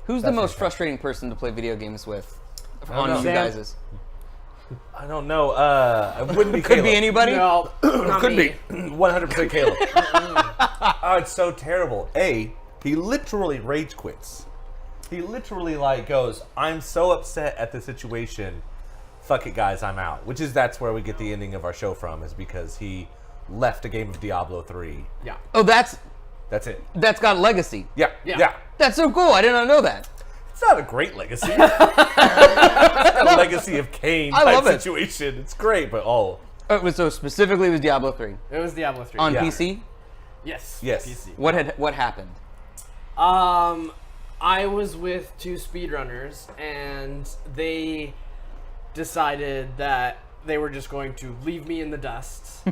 Who's the most frustrating person to play video games with on you guys'? I don't know. It wouldn't be Could Caleb. be anybody? No, not Could me. be 100% Caleb. Oh, it's so terrible. He literally rage quits. He literally goes, I'm so upset at the situation. Fuck it, guys, I'm out. That's where we get the ending of our show from, is because he left a game of Diablo 3. Yeah. Oh, that's it. That's got legacy. Yeah. That's so cool. I did not know that. It's not a great legacy. It's not a legacy of Cain I type love it. situation. It's great, but So specifically, it was Diablo 3 It was Diablo 3. on Yeah. PC. Yes. Yes. PC. What happened? I was with 2 speedrunners, and they decided that they were just going to leave me in the dust.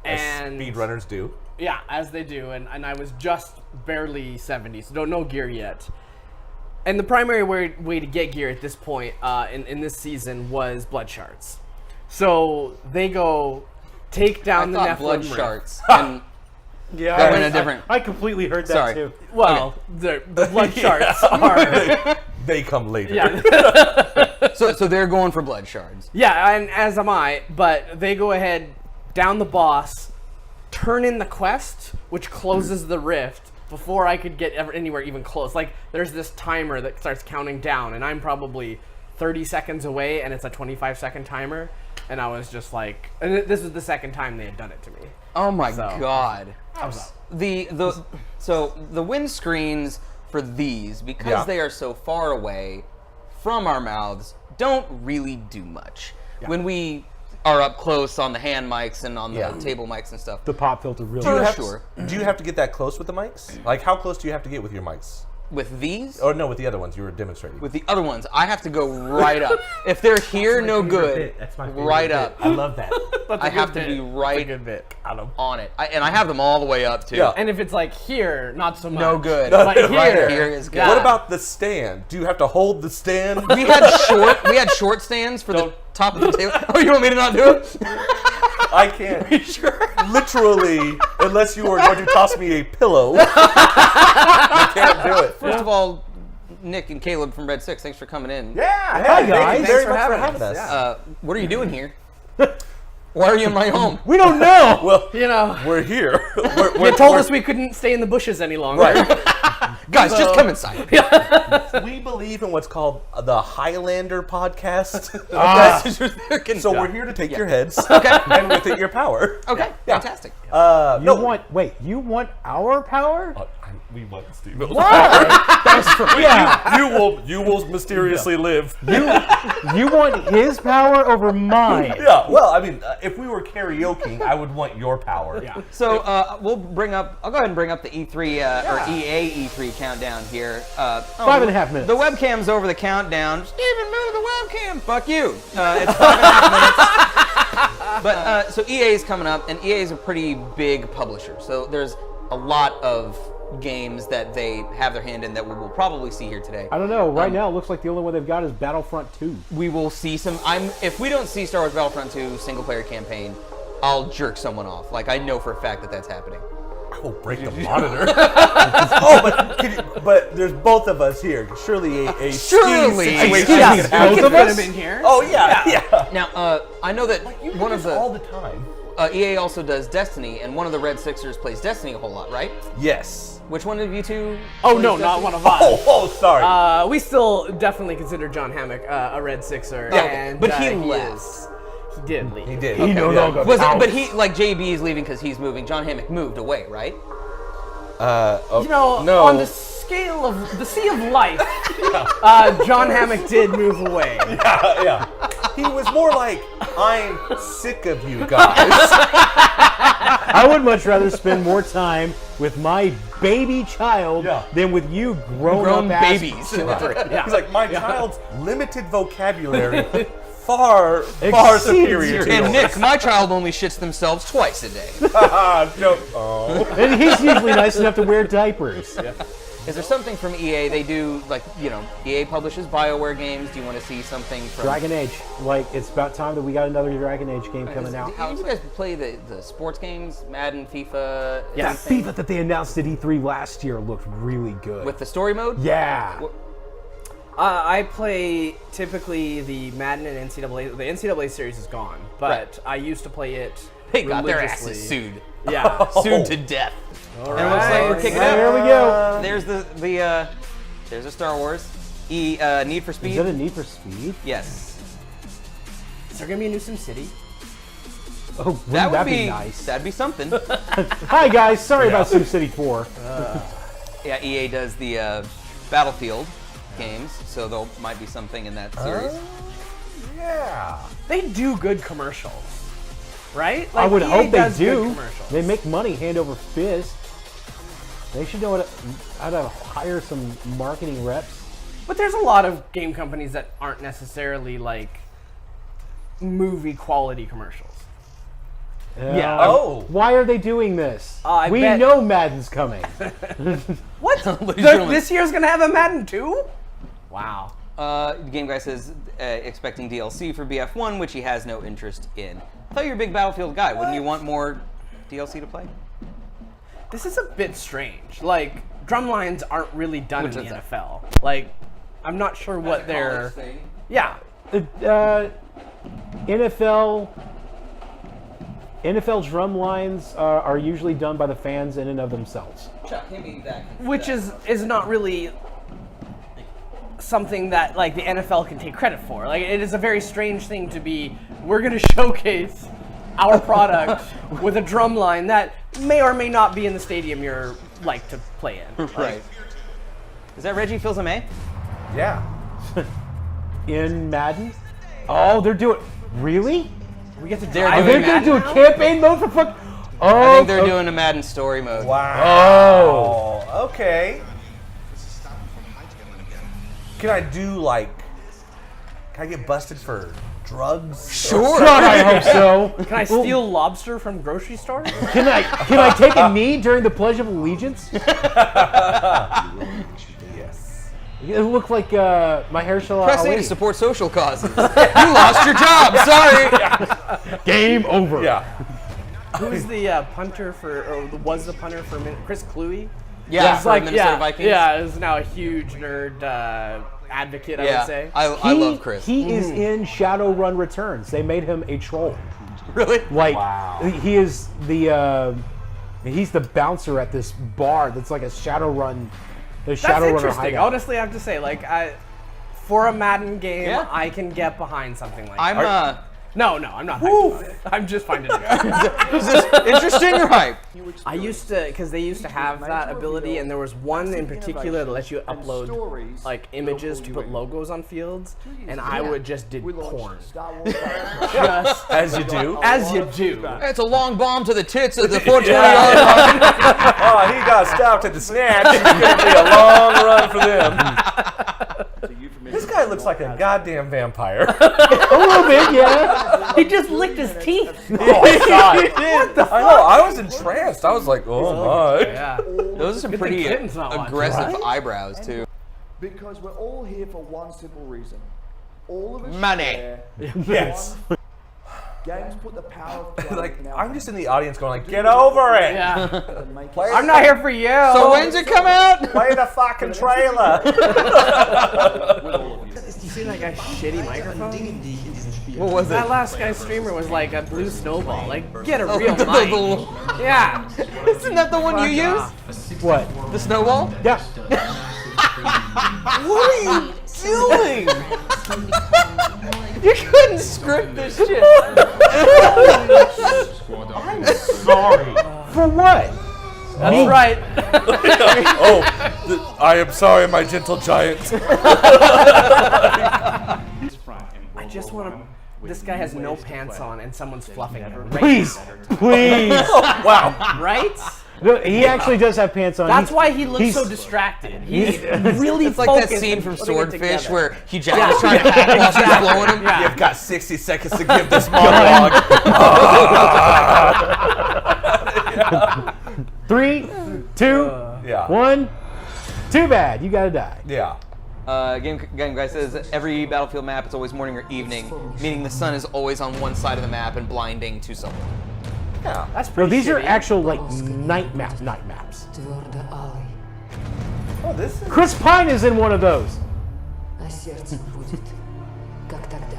And speedrunners do. Yeah, as they do, and I was just barely 70, so no gear yet. And the primary way to get gear at this point in this season was blood shards. So they go take down the Nephilim blood Rift. shards. And Yeah, in a different. I completely heard that Sorry. too. Well, the blood shards are... They come later. Yeah. So they're going for blood shards. Yeah, and as am I, but they go ahead, down the boss, turn in the quest, which closes the rift before I could get anywhere even close. There's this timer that starts counting down, and I'm probably 30 seconds away, and it's a 25-second timer, and I was just like... And this was the second time they had done it to me. Oh my So, god. I was out. So the wind screens for these, because they are so far away from our mouths, don't really do much. When we are up close on the hand mics and on the table mics and stuff. The pop filter really. Do you have to get that close with the mics? How close do you have to get with your mics? With these? Or no, with the other ones you were demonstrating. With the other ones, I have to go right up. If they're here, no good. That's my favorite Right bit. up. I love that. I have to be right good bit. on it. And I have them all the way up, too. Yeah. And if it's here, not so much. No good. But here, Right here is good. What about the stand? Do you have to hold the stand? We had short stands for the top of the table. Oh, you want me to not do it? I can't. Are you sure? Literally, unless you are going to toss me a pillow, I can't do it. First of all, Nick and Caleb from Red 6, thanks for coming in. Yeah, Hi, guys. Thank you very Thanks much for for having having us. us. What are you doing here? Why are you in my home? We don't know. Well, You know, we're here. they told us we couldn't stay in the bushes any longer. Guys, just come inside. We believe in what's called the Highlander podcast. That's what they're getting- So we're here to take your heads Okay. and with it your power. Okay, Yeah. fantastic. You want our power? We want Steve. Yeah. You will mysteriously live. You want his power over mine. Yeah. Well, I mean, if we were karaoke, I would want your power. Yeah. So I'll go ahead and bring up the E3 or EA E3 countdown here. 5.5 minutes. The webcam's over the countdown. Steven, move the webcam. Fuck you. It's 5.5 minutes. But so EA is coming up, and EA is a pretty big publisher. So there's a lot of games that they have their hand in that we will probably see here today. I don't know. Right now, it looks like the only one they've got is Battlefront 2. We will see some. If we don't see Star Wars Battlefront 2 single player campaign, I'll jerk someone off. I know for a fact that that's happening. I will break the monitor. But there's both of us here. Surely a Surely. situation Yes, could happen. both of Could have us? been here. Oh yeah. Now, I know that You one do of this the all the time. EA also does Destiny, and one of the Red Sixers plays Destiny a whole lot, right? Yes. Which one of you two? Oh, plays no, Destiny? not one of us. Oh, sorry. We still definitely consider John Hammock a Red Sixer. Yeah, and, but he is- left. He did leave. he did. He no longer Was it? counts. But he, like JB is leaving because he's moving. John Hammock moved away, right? You know, no. on the scale of the sea of life, John Hammock did move away. Yeah. He was more like, I'm sick of you guys. I would much rather spend more time with my baby child than with you grown-up babies. He's like, my child's limited vocabulary far superior to And yours. Nick, my child only shits themselves twice a day. No. Oh. And he's usually nice enough to wear diapers. Is there something from EA? They do, EA publishes BioWare games. Do you want to see something from... Dragon Age. It's about time that we got another Dragon Age game coming out. Did you guys play the sports games? Madden, FIFA? Yeah, anything? FIFA that they announced at E3 last year looked really good. With the story mode? Yeah. I play typically the Madden and NCAA. The NCAA series is gone, but Right. I used to play it. They got their religiously. asses sued. Yeah. Sued to death. All And it looks like we're right. kicking There out. we go. There's there's a Star Wars. Need for Is Speed. that a Need for Speed? Yes. Is there gonna be a new Sim City? Oh, wouldn't That would that be nice? That'd be something. Hi guys, sorry about SimCity 4. Yeah, EA does the Battlefield games, so there might be something in that series. Yeah. They do good commercials, right? I would EA hope they does good do. commercials. They make money hand over fist. They should know how to hire some marketing reps. But there's a lot of game companies that aren't necessarily like movie quality commercials. Yeah. Oh. Why are they doing this? I we bet- know Madden's coming. What? Literally. This year's gonna have a Madden 2? Wow. The game guy says expecting DLC for BF1, which he has no interest in. I thought you were a big Battlefield guy. Wouldn't you want more DLC to play? This is a bit strange. Like, drumlines aren't really done Which in the is that? NFL. Like, I'm not sure what they're. Yeah. NFL drum lines are usually done by the fans in and of themselves. Chuck, hand me that. Which is not really something that like the NFL can take credit for. Like, it is a very strange thing to be. We're gonna showcase our product with a drum line that may or may not be in the stadium you're like to play in. Right. Is that Reggie Fils-Aimé? Yeah. In Madden? Oh, they're doing. Really? We get to They're drive doing in They're Madden doing now? campaign mode for fuck. Oh, I think they're doing a Madden story mode. Wow. Oh. Okay. Can I do like? Can I get busted for drugs? Sure. God, I hope so. Can I steal lobster from grocery stores? Can I take a knee during the Pledge of Allegiance? Yes. It looked like Mahershala Press A Ali. to support social causes. You lost your job. Sorry. Game over. Yeah. Who's the punter for, or was the punter for a minute? Chris Cluey? Yeah, He's for Minnesota Vikings. Yeah, is now a huge nerd advocate, I would say. I love Chris. He is in Shadowrun Returns. They made him a troll. Really? Like Wow. he is the he's the bouncer at this bar that's like a Shadowrun. The That's Shadowrunner interesting. hideout. Honestly, I have to say, like, for a Madden game, Yeah. I can get behind something like I'm that. No, I'm not hyped about it. I'm just finding it. is this interesting or hype? I used to, because they used to have that ability, and there was one in particular that lets you upload like images to put logos on fields, and I would just did porn. Just As you do. as you do. It's a long bomb to the tits of the 420 yard line. Oh, he got stopped at the snatch. It's gonna be a long run for them. This guy looks like a goddamn vampire. A little bit, yeah. He just licked his teeth. Oh, I saw it. What the fuck? I know. I was entranced. I was like, oh my. Yeah. Those are some thing pretty Clinton's not watching, aggressive right? eyebrows too. Because we're all here for one simple reason. All of us Money. share Yes. one- Games put the power of play Like, in our I'm just in the audience going like, get over it. Yeah. hands and make Play it I'm not here for you. So when's it come out? Play the fucking trailer. You see that guy's shitty microphone? What was That it? last guy's streamer was like a blue snowball. Like, get a Oh, real the- mic. Yeah. Isn't that the one you use? What? The snowball? Yeah. What are you doing? You couldn't script this shit. Sorry. For what? That's right. I am sorry, my gentle giant. I just want to. This guy has no pants on and someone's fluffing him. Right? Please, please. Wow. Right? No, he actually does have pants on. That's He's- why he looks he's- so distracted. He's really It's like that focused scene on from putting it Swordfish together. where Hugh Jackman's trying to hack while she's blowing him. Yeah. You've got 60 seconds to give this monologue. 3, 2, Yeah. 1. Too bad. You gotta die. Yeah. Game guy says every Battlefield map it's always morning or evening, meaning the sun is always on one side of the map and blinding to someone. Yeah. That's No, pretty these are shitty. actual like night maps. Oh, this is. Chris Pine is in one of those. сердце будет, как тогда.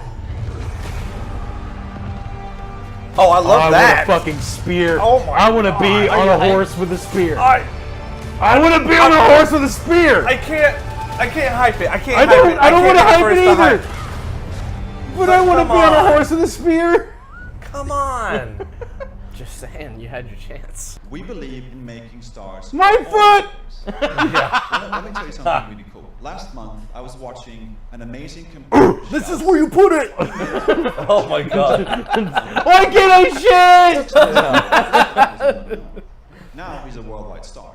Oh, I love I that. want a fucking spear. Oh my I want to be God. on a horse with a spear. I want to be on a horse with a spear. can't hype it. I can't. I don't. Hype it. I don't want to can't hype it express the either. hype. But I want to come be on a on. horse with a spear. Come on. Just saying, you had your chance. We believe in making stars. My foot. Let me tell you something really cool. Last month, I was watching an amazing computer. This is where you put it. Oh my God. Why can't I shit? Now he's a worldwide star.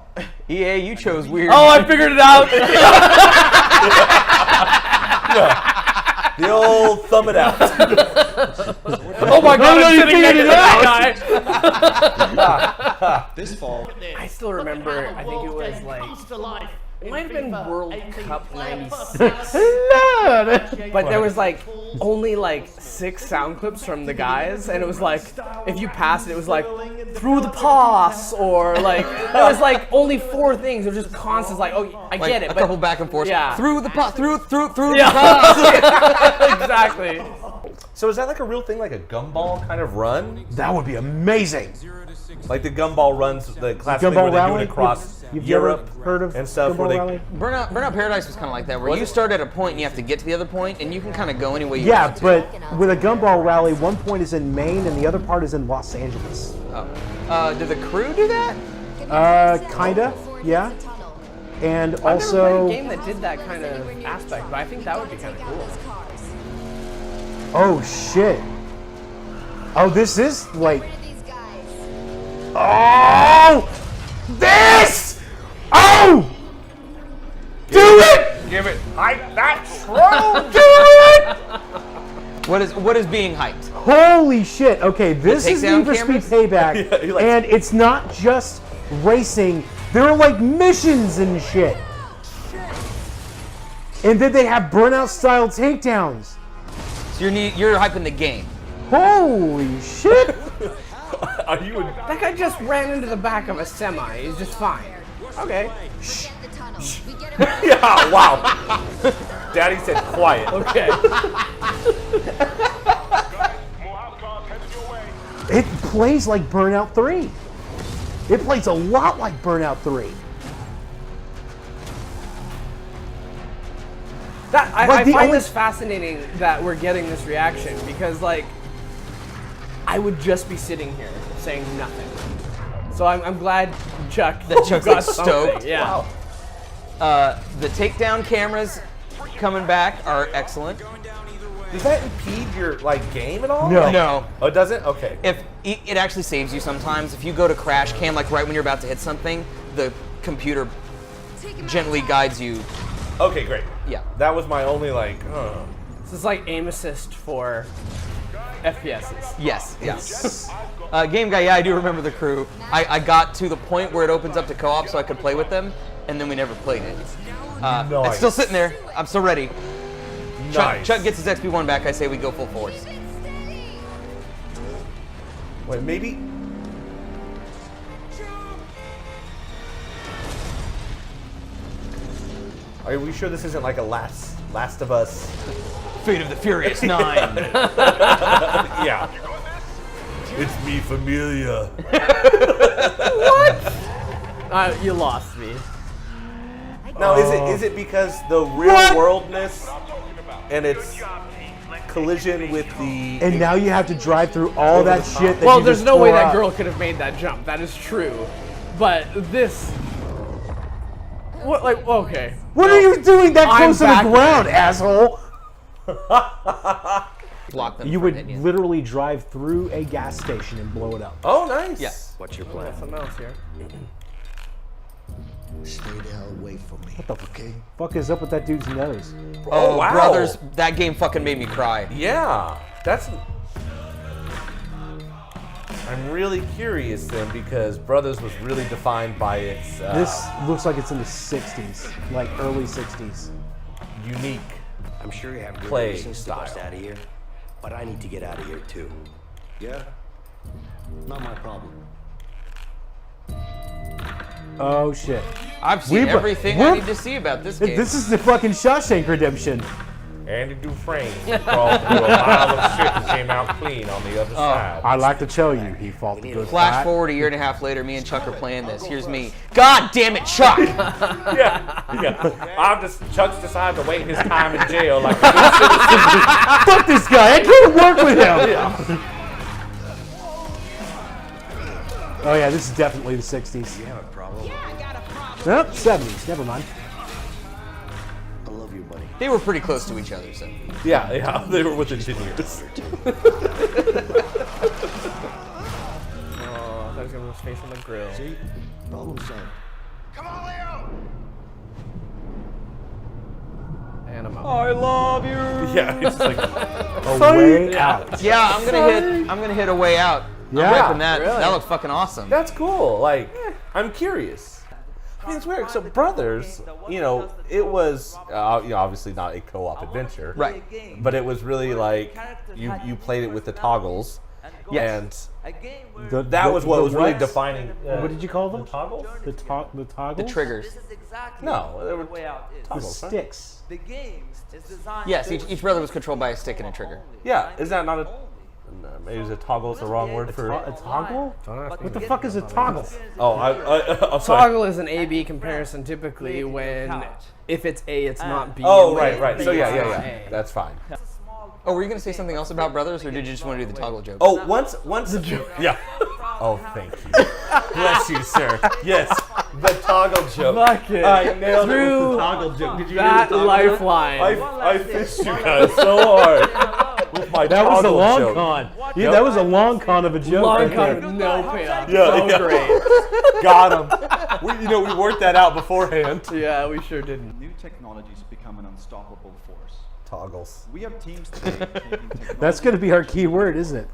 EA, you chose weird. Oh, I figured it out. The old thumb it out. Oh my God, no, I'm you sitting figured next it to that guy. This fall, I still remember, I think it was like, it might have been World Cup 96. But there was like only like 6 sound clips from the guys, and it was like, if you passed it, it was like, through the pass, or like, there was like only 4 things. It was just constant, like, oh, I Like get it. a but couple back and forth. Yeah. Through the pot, through the Yeah. pot. Exactly. So is that like a real thing, like a gumball kind of run? That would be amazing. Like the gumball runs, the classic thing Gumball where they do Rally? it across You've Europe never heard of and stuff, Gumball where they Rally? Burnout Paradise was kind of like that, where Was you it? start at a point and you have to get to the other point, and you can kind of go any way you Yeah, want to. but with a gumball rally, one point is in Maine and the other part is in Los Angeles. Did the crew do that? Kinda, yeah. And I've never also, played a game that did that kind of aspect, but I think that would be kind of cool. oh shit. Oh, this is like, oh, this! Oh! Do it! give it. That's true. Do it! What is being hyped? Holy shit. Okay, this is takedown Need for Speed cameras? Payback, Yeah, he likes- and it's not just racing. There are like missions and shit. And then they have burnout style takedowns. So you're hyping the game. Holy shit. Are you? That guy just ran into the back of a semi. He's just fine. Okay. Yeah. Wow. Daddy said quiet. Okay. It plays like Burnout 3. It plays a lot like Burnout 3. That I Like, the find only- this fascinating that we're getting this reaction because, like, I would just be sitting here saying nothing. So I'm glad Chuck That Chuck's, got like, something. stoked. Yeah. The takedown cameras coming back are excellent. Does that impede your like game at all? No. No. Oh, it doesn't? Okay. If it actually saves you sometimes. If you go to crash cam, like right when you're about to hit something, the computer gently guides you. Okay, great. Yeah. That was my only like. This is like aim assist for FPSs. Yes. Yes. Game guy, yeah, I do remember the crew. I got to the point where it opens up to co-op so I could play with them, and then we never played it. It's still sitting there. I'm still ready. Nice. Chuck gets his XP1 back. I say we go full force. Wait, maybe. Are we sure this isn't like a Last of Us? Fate of the Furious 9. Yeah. It's me, Familia. You lost me. Now, is it because the real worldness and its collision with the And now you have to drive through all that shit that Well, you there's just no way tore that up. girl could have made that jump. That is true. But this. What, like, okay. What are you doing that I'm close to the back ground, asshole? Block them You from would hitting you. literally drive through a gas station and blow it up. Oh, nice. Yeah. What's your plan? Something else here. Stay the hell away from me. What the okay? fuck is up with that dude's nose? Oh, wow. Brothers, that game fucking made me cry. Yeah, that's. I'm really curious then because Brothers was really defined by its This looks like it's in the 60s, like early 60s. unique. I'm sure you have good Play reasons to bust style. out of here, but I need to get out of here too. Yeah? Not my problem. Oh shit. I've seen We- everything I we're- need to see about this game. This is the fucking Shawshank Redemption. Andy Dufresne crawled through a mile of shit and came out clean on the other side. I'd like to tell you, he fought the good Flash fight. forward a year and a half later, me and Chuck are playing this. Here's me. God damn it, Chuck! Yeah. Chuck's decided to wait his time in jail like a good Fuck this guy! I can't work with him! Oh yeah, this is definitely the 60s. You have a problem? Nope, 70s. Never mind. I love you, buddy. They were pretty close to each other, so. Yeah, they were within 10 years. Oh, I was gonna his face on the grill. See? Problem solved. Animo. I love you. Yeah, it's like, A way out. Yeah, I'm gonna hit a way out. Yeah, I'm repping that. really? That looks fucking awesome. that's cool. Like, I'm curious. I mean, it's weird. So, Brothers, you know, it was, obviously not a co-op adventure. Right. But it was really like, you played it with the toggles. Yes. And that was what was really defining. What did you call them? The toggles? The toggles? The triggers. No, they were The toggles. Right? sticks. Yes, each brother was controlled by a stick and a trigger. Yeah, is that not a... Maybe is a toggle is the wrong word for... A toggle? What the fuck is a toggle? Oh, I'm sorry. Toggle is an A/B comparison typically when if it's A, it's not B. Oh, and when right. it's So B, yeah. it's not A. That's fine. Oh, were you gonna say something else about brothers, or did you just want to do the toggle joke? Oh, once the joke. Yeah. Oh, thank you. Bless you, sir. Yes, the toggle joke. Fuck it. I nailed it with Through the toggle joke. Did you that hear the toggle joke? lifeline. I fished you guys so hard with my That was a toggle long joke. con. Yeah, that was a long con of a joke. Long right con there. with no payoff. Yeah, So yeah. great. Got him. We worked that out beforehand. Yeah, we sure didn't. New technologies become an unstoppable force. Toggles. We have teams today taking technology. That's going to be our key word, isn't it?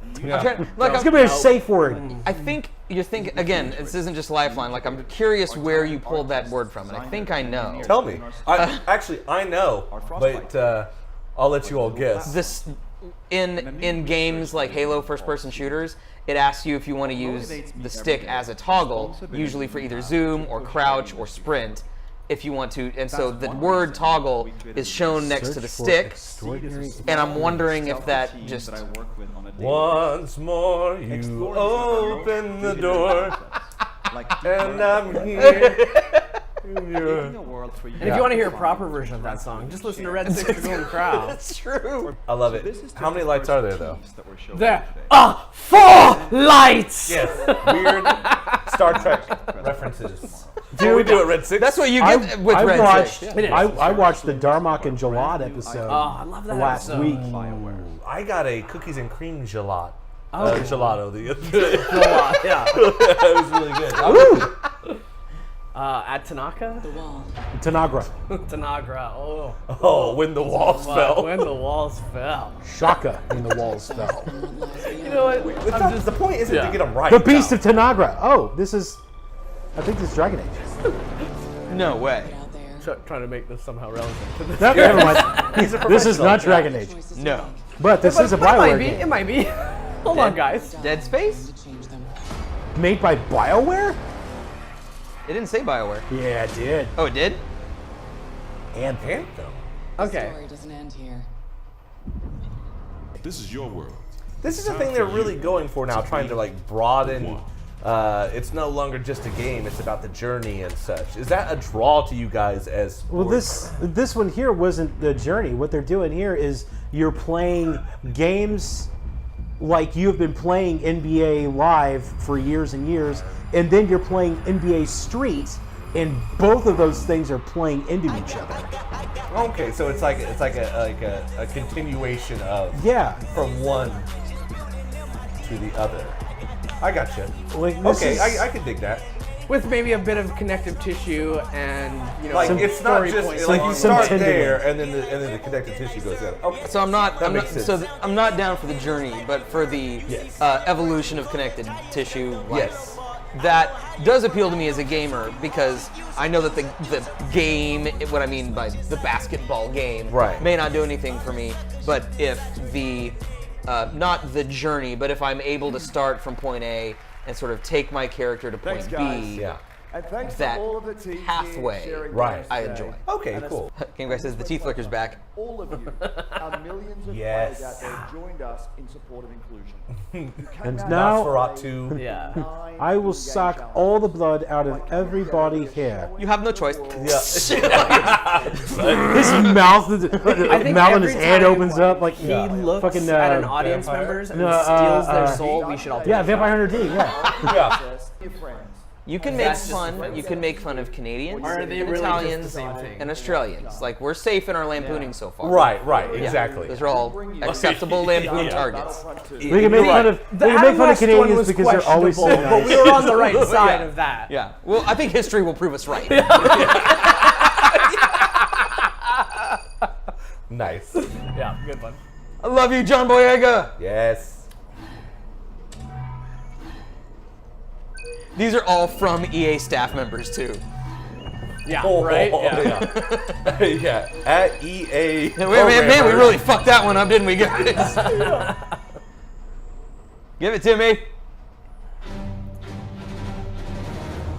Look, It's going to be a safe word. I think you're thinking again. This isn't just lifeline. Like I'm curious where you pulled that word from, and I think I know. Tell me. Actually, I know, but I'll let you all guess. This in games like Halo first-person shooters, it asks you if you want to use the stick as a toggle, usually for either zoom or crouch or sprint. If you want to, and so the word toggle is shown next to the stick, and I'm wondering if that just that I work with on a daily Once more you open the door, like and I'm here. in a world where you And if you want to hear a proper version of that song, just listen to Red 6 or Golden Corral. That's true. I love it. How many lights are there, though? that we're showing There today. are 4 lights! Yes. Weird Star Trek references. Do we do it, Red 6? That's what you get with I Red watched, 6. I watched the Darmok and Jalad episode Oh, I love that last episode. week. I got a cookies and cream gelato. Oh. Gelato the other day. Yeah. It was really good. At Tanaka? Tanagra. Tanagra. Oh. Oh, when the walls fell. When the walls fell. Shaka when the walls fell. You know what? The point isn't to get them right. The Beast of Tanagra. Oh, this is... I think this is Dragon Age. No way. Trying to make this somehow relevant to this. No, never mind. This is not Dragon Age. No. But this is a It might BioWare be. game. It might be. Hold on, guys. Dead Space? Made by BioWare? It didn't say BioWare. Yeah, it did. Oh, it did? Anthem. Okay. Story doesn't end here. This is your world. This is the thing they're really going for now, trying to like broaden. It's no longer just a game; it's about the journey and such. Is that a draw to you guys as? Well, this one here wasn't the journey. What they're doing here is you're playing games like you've been playing NBA Live for years and years, and then you're playing NBA Street, and both of those things are playing into each other. Okay, so it's like a continuation of from one to the other. I got you. Like, this Okay, is- I can dig that. With maybe a bit of connective tissue and Like some it's not story just points. like you some start tenderness. there and then the connective tissue goes in. Okay. So I'm not. That I'm makes not. sense. I'm not down for the journey, but for the Yes. evolution of connected tissue. Like, Yes. That does appeal to me as a gamer because I know that the game, what I mean by the basketball game, Right. may not do anything for me. But if the not the journey, but if I'm able to start from point A and sort of take my character to point B, Yeah. And thanks that to all of the teams here halfway sharing Right. games I today. enjoy. Okay, And cool. Game Guy says the teeth flicker's back. All of you, our millions of Yes. players out there joined us in support of inclusion. You came And out now- Nosferatu. Yeah. 9 I will in-game suck challenges. all the blood out of every body hair. You have no choice. Yeah. His mouth, I think mouth and his every head time opens up like he looks fucking at an audience vampire? members and No, steals their uh, soul. We should all do Yeah, that. Vampire Hunter D. Yeah. Yeah. Your friends. You can make That's just fun. different. You can make fun of Canadians, Or are they and really just Italians, the same thing? and Australians. Like we're safe in our lampooning so far. Right, Yeah. exactly. Those are all acceptable lampoon targets. We can make fun of The we can Adam make fun of West one Canadians was because they're always so questionable, but nice. we were on the right side of that. Yeah. Well, I think history will prove us right. Nice. Yeah, good one. I love you, John Boyega. Yes. These are all from EA staff members too. Yeah, Oh, right? yeah. Yeah. At EA. Man, we really fucked that one up, didn't we, guys? Give it to me.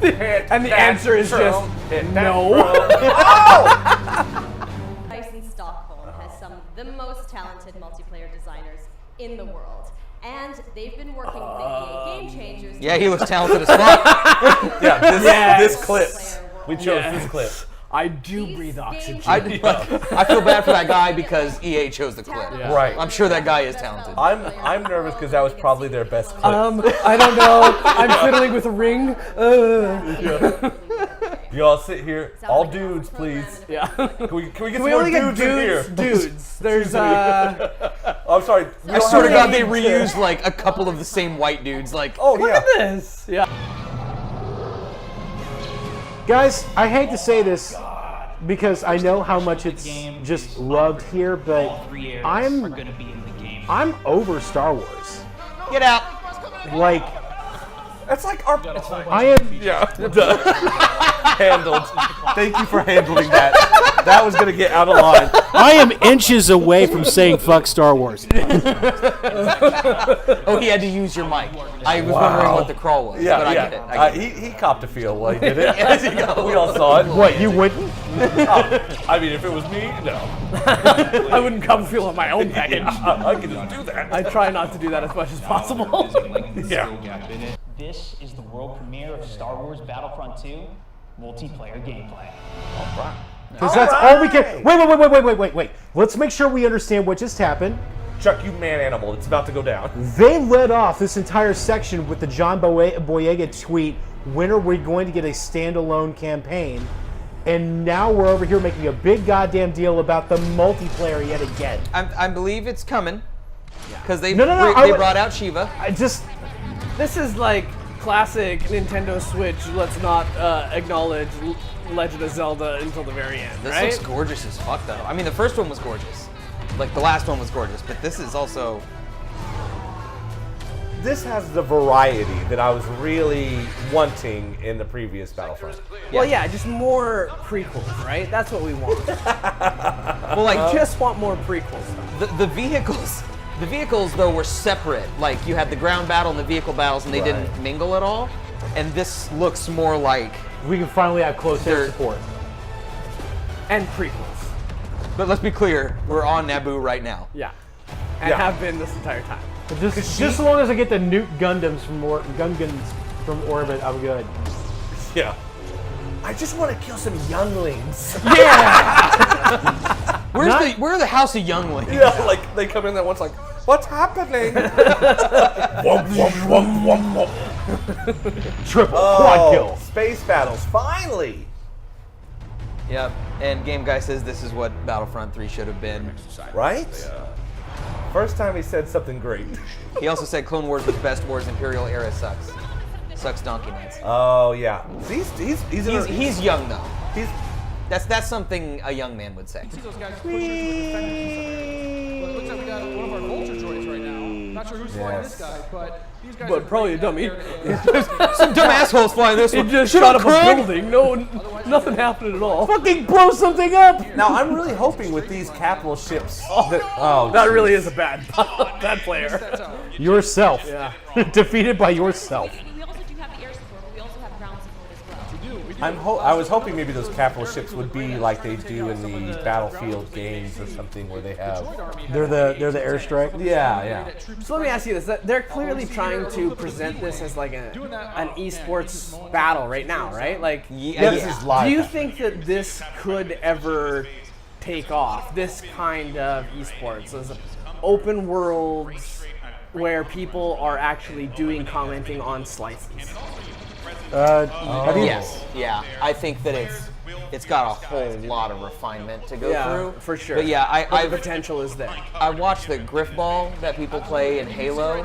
And the answer is just no. Ice in Stockholm has some of the most talented multiplayer designers in the world. And they've been working with the EA Game Changers. Yeah, he looks talented as fuck. Yeah, this clip. Player world. We chose this clip. I do breathe oxygen. I feel bad for that guy because EA chose the clip. Yeah. Right. I'm sure that guy is talented. I'm nervous because that was probably their best clip. I don't know. I'm fiddling with a ring. You all sit here, all dudes, please. Yeah. Can we get some We more only get dudes in here? dudes. There's Oh, I'm sorry. I swear to God, they reused like a couple of the same white dudes. Like, Oh look yeah. at this. Yeah. Guys, I hate to say this because I know how much it's just loved here, but I'm over Star Wars. get out. Like That's like our. I am. Yeah. Handled. Thank you for handling that. That was gonna get out of line. I am inches away from saying fuck Star Wars. Oh, he had to use your mic. I was wondering what the crawl was. Yeah, but I yeah. get it. I get it. He copped a feel while he did it. Yes, he goes. We all saw it. What, you wouldn't? I mean, if it was me, no. I wouldn't come feel on my own package. I could just do that. I try not to do that as much as possible. Yeah. This is the world premiere of Star Wars Battlefront 2 multiplayer gameplay. Because that's all we can. Wait. Let's make sure we understand what just happened. Chuck, you man animal. It's about to go down. They led off this entire section with the John Boyega tweet, when are we going to get a standalone campaign? And now we're over here making a big goddamn deal about the multiplayer yet again. I believe it's coming. Because they No, they brought out Shiva. I just... This is like classic Nintendo Switch. Let's not acknowledge Legend of Zelda until the very end, This right? looks gorgeous as fuck, though. I mean, the first one was gorgeous. Like, the last one was gorgeous. But this is also... This has the variety that I was really wanting in the previous Battlefront. Well, yeah, just more prequels, right? That's what we want. Well, like, Just want more prequels. the vehicles... The vehicles, though, were separate. Like, you had the ground battle and the vehicle battles, and they didn't mingle at all. And this looks more like... We can finally have close air support. And prequels. But let's be clear, we're on Naboo right now. Yeah. And Yeah. have been this entire time. Just as long as I get the nuke Gundams from orbit, I'm good. Yeah. I just want to kill some younglings. Where are the House of Younglings? Yeah, like they come in there once like, what's happening? Womp, womp, womp, womp, womp. Triple, quad kill. Space battles, finally. Yep. And Game Guy says this is what Battlefront 3 should have been. Right? First time he said something great. He also said Clone Wars was best wars, Imperial era sucks. Sucks donkey nuts. Oh yeah. He's young though. He's That's something a young man would say. Those guys pushing into the defenders and stuff. But it looks like we got one of our vulture droids right now. Not sure who's flying this guy, but these guys. But probably a dummy. Some dumb assholes flying this one. It just shot up a building. No, nothing happened at all. Fucking blow something up! now I'm really hoping with these capital ships. That really is a bad player. Yourself. Yeah. Defeated by yourself. We also do have the air support, but we also have ground support as well. I was hoping maybe those capital ships would be like they do in the Battlefield games or something, where they have. They're the airstrike. Yeah. So let me ask you this: they're clearly trying to present this as like an esports battle right now, right? Like, this is live. Do you think that this could ever take off? This kind of esports as open worlds where people are actually doing commenting on slices. Yes, yeah. I think that it's got a whole lot of refinement to go through. For sure. But yeah, the potential is there. I watched the Griff Ball that people play in Halo,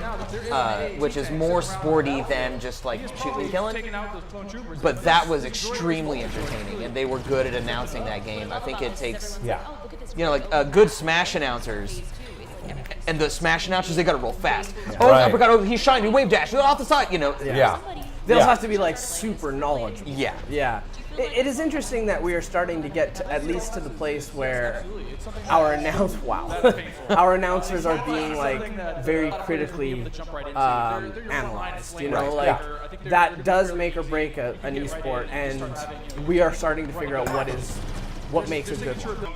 which is more sporty than just like shooting and killing. But that was extremely entertaining, and they were good at announcing that game. I think it takes, like good Smash announcers. And the Smash announcers, they gotta roll fast. Oh, uppercut, he's shiny, wave dash, off the side, They also have to be like super knowledgeable. Yeah. It is interesting that we are starting to get at least to the place where our announcers are being like very critically analyzed. That does make or break an esport, and we are starting to figure out what makes a good one.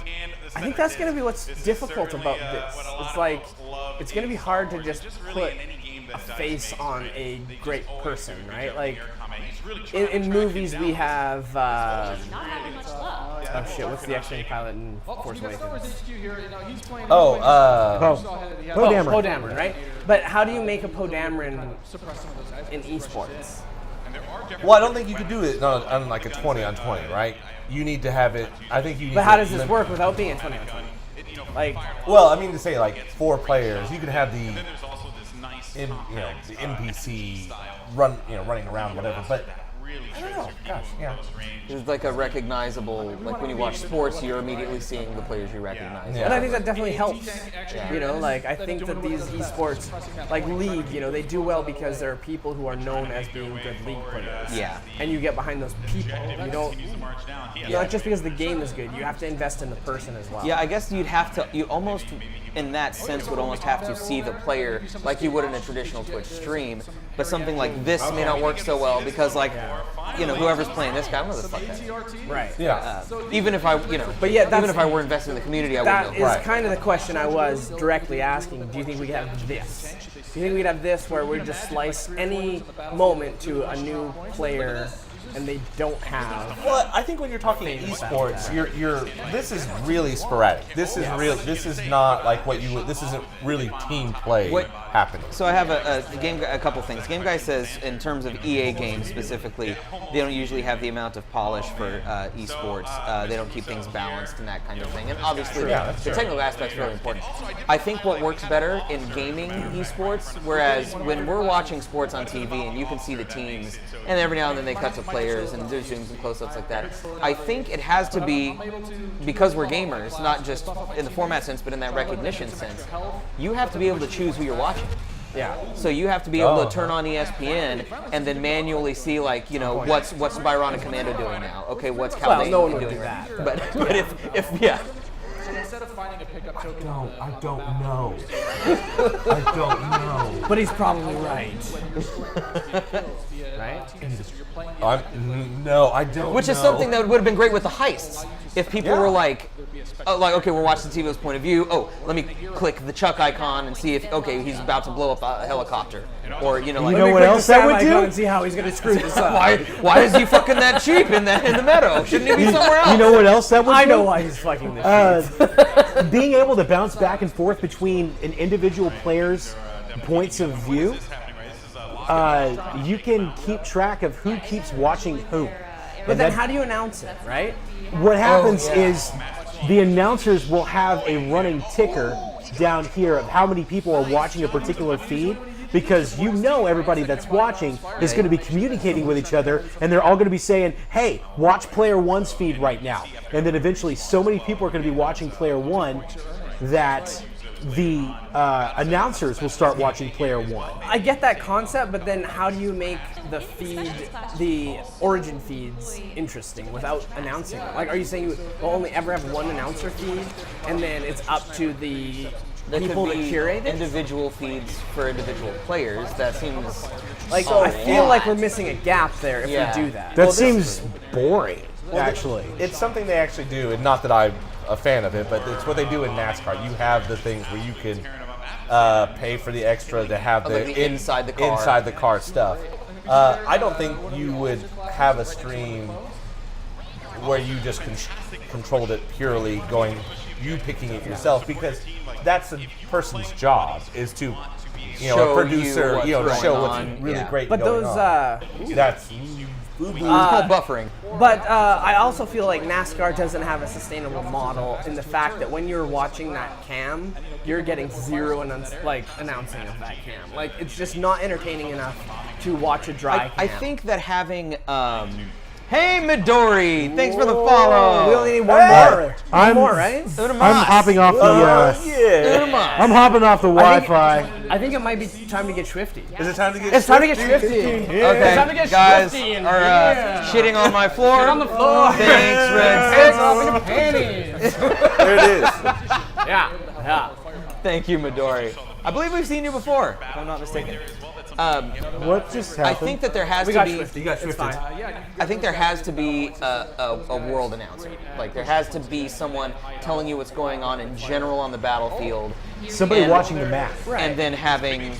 I think that's going to be what's difficult about this. It's like, it's going to be hard to just put a face on a great person, right? Like, in movies we have, what's the X-Wing pilot in Force Awakens? Poe Dameron, right? But how do you make a Poe Dameron in esports? Well, I don't think you could do it on like a 20-on-20, right? You need to have it. I think you. But how does this work without being 20-on-20? Like, well, I mean to say like 4 players. You can have the NPC running around, whatever. But I don't know. Gosh, yeah. There's like a recognizable, like when you watch sports, you're immediately seeing the players you recognize. And I think that definitely helps. Like I think that these esports, like League, they do well because there are people who are known as being good League players. Yeah. And you get behind those people. You don't. Not just because the game is good. You have to invest in the person as well. Yeah, I guess you almost, in that sense, would almost have to see the player like you would in a traditional Twitch stream. But something like this may not work so well because, like, whoever's playing this guy, I don't know the fuck that is. Right. Yeah. Even if I, even if I were invested in the community, I wouldn't know. That is kind of the question I was directly asking. Do you think we could have this? Do you think we'd have this where we just slice any moment to a new player and they don't have? Well, I think when you're talking esports, this is really sporadic. This is real. This is not like what you would. This isn't really team play happening. So I have a couple things. Game Guy says in terms of EA games specifically, they don't usually have the amount of polish for esports. They don't keep things balanced and that kind of thing. And obviously, the technical aspect's really important. I think what works better in gaming esports, whereas when we're watching sports on TV and you can see the teams, and every now and then they cut to players and there's zooms and close-ups like that. I think it has to be, because we're gamers, not just in the format sense, but in that recognition sense, you have to be able to choose who you're watching. Yeah. So you have to be able to turn on ESPN and then manually see, like, what's Byronic Commando doing now? Okay, what's Cal no one would doing do that. But if Instead of finding a pickup token, I don't know. I don't know. But he's probably right. Right? No, I don't. Which is something that would have been great with the heists. If people were like, okay, we're watching Stevo's point of view. Oh, let me click the Chuck icon and see if, he's about to blow up a helicopter. Or, you know what else that would do? And see how he's going to screw this up. Why is he fucking that cheap in the meadow? Shouldn't he be somewhere else? You know what else that would do? I know why he's fucking this cheap. Being able to bounce back and forth between an individual player's points of view, you can keep track of who keeps watching who. But then how do you announce it, right? What happens is the announcers will have a running ticker down here of how many people are watching a particular feed, because everybody that's watching is going to be communicating with each other, and they're all going to be saying, hey, watch player one's feed right now. And then eventually so many people are going to be watching player one that the announcers will start watching player one. I get that concept, but then how do you make the origin feeds interesting without announcing them? Like, are you saying you will only ever have one announcer feed, and then it's up to the there people could to be curate it? individual feeds for individual players. That seems Like, a I feel lot. like we're missing a gap there if Yeah. we do that. That seems boring, actually. It's something they actually do, and not that I'm a fan of it, but it's what they do in NASCAR. You have the things where you can pay for the extra to have like the inside the car. inside the car stuff. I don't think you would have a stream where you just controlled it purely you picking it yourself, because that's a person's job, is to, Show a producer, what's to going show what's on. really Yeah. great But going those, on. That's It's called buffering. But I also feel like NASCAR doesn't have a sustainable model in the fact that when you're watching that cam, you're getting zero announcing of that cam. Like, it's just not entertaining enough to watch a dry cam. I think that having hey Midori, thanks for the follow. We only need one more. I'm- One more, right? I'm hopping off the. I'm hopping off the Wi-Fi. I think it might be time to get swifty. Is it time to get It's time to get swifty. Okay, time to get guys swifty in are here. shitting on my floor. Sit on the floor. Thanks, Red. Hands off in your panties. There it is. Yeah. Thank you, Midori. I believe we've seen you before, if I'm not mistaken. What just I happened? think that there has We to got be. swifty. You got It's swifted. fine. I think there has to be a world announcer. Like there has to be someone telling you what's going on in general on the battlefield. Somebody and- watching the map. And then having,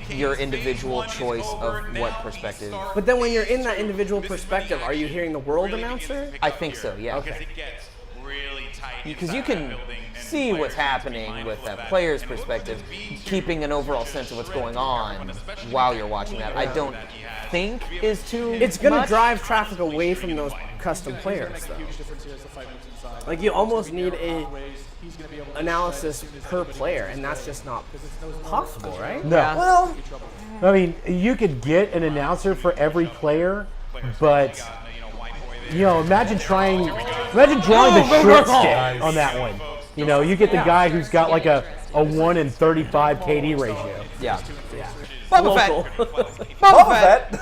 your individual choice of what perspective. But then when you're in that individual perspective, are you hearing the world announcer? I think so, yeah. Okay. Because you can see what's happening with that player's perspective, keeping an overall sense of what's going on while you're watching that. I don't think is too It's going to much. drive traffic away from those custom players, though. Like, you almost need a analysis per player, and that's just not possible, right? No. Yeah. Well, I mean, you could get an announcer for every player, but imagine drawing the short stick on that one. You get the guy who's got like a 1 in 35 KD ratio. Yeah. Boba Fett. Boba Fett.